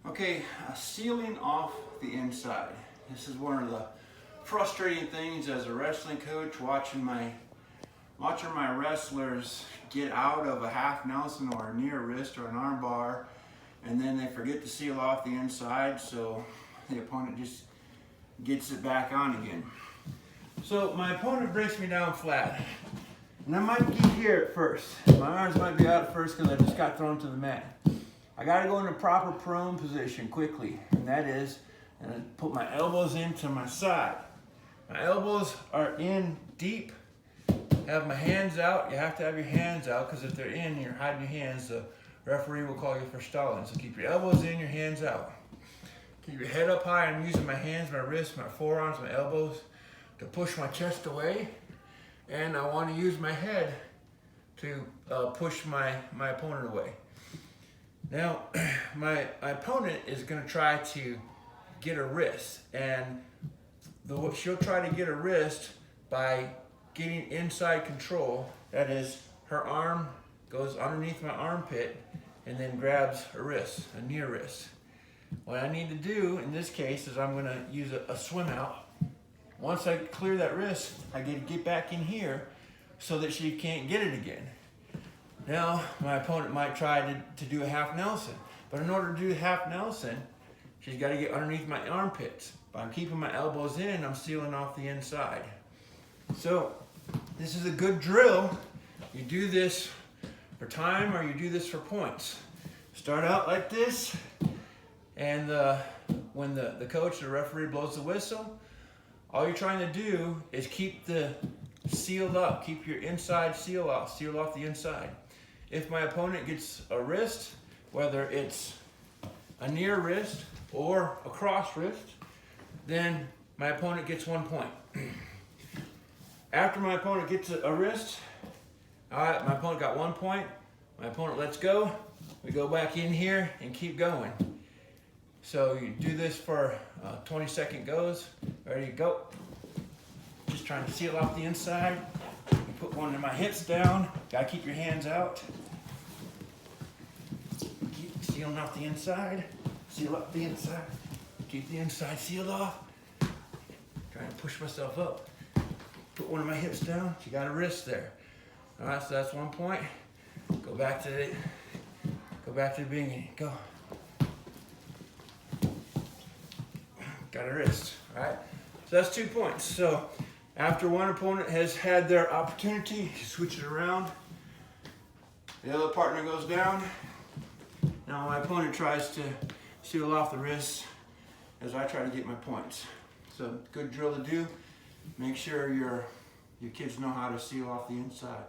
Okay, sealing off the inside. This is one of the frustrating things as a wrestling coach, watching my wrestlers get out of a half Nelson or a near wrist or an arm bar, and then they forget to seal off the inside, so the opponent just gets it back on again. So my opponent breaks me down flat, and I might get here at first. My arms might be out at first because I just got thrown to the mat. I got to go into proper prone position quickly, and that is, and I put my elbows into my side. My elbows are in deep. Have my hands out. You have to have your hands out because if they're in, you're hiding your hands. The referee will call you for stalling. So keep your elbows in, your hands out. Keep your head up high. I'm using my hands, my wrists, my forearms, my elbows to push my chest away. And I want to use my head to push my opponent away. Now, my opponent is going to try to get a wrist, and she'll try to get a wrist by getting inside control. That is, her arm goes underneath my armpit and then grabs a wrist, a near wrist. What I need to do in this case is I'm going to use a swim out. Once I clear that wrist, I get back in here so that she can't get it again. Now, my opponent might try to do a half Nelson, but in order to do half Nelson, she's got to get underneath my armpits. By keeping my elbows in, I'm sealing off the inside. So, this is a good drill. You do this for time or you do this for points. Start out like this, and when the coach, the referee blows the whistle, all you're trying to do is keep the sealed up, keep your inside seal off the inside. If my opponent gets a wrist, whether it's a near wrist or a cross wrist, then my opponent gets 1 point. After my opponent gets a wrist, all right, my opponent got 1 point. My opponent lets go. We go back in here and keep going. So you do this for 20-second goes. Ready, go. Just trying to seal off the inside. Put one of my hips down. Gotta keep your hands out. Keep sealing off the inside. Seal up the inside. Keep the inside sealed off. Trying to push myself up. Put one of my hips down. She got a wrist there. All right, so that's 1 point. Go back to the beginning. Go. Got a wrist. All right. So that's 2 points. So after one opponent has had their opportunity, switch it around. The other partner goes down. Now my opponent tries to seal off the wrist as I try to get my points. So good drill to do. Make sure your kids know how to seal off the inside.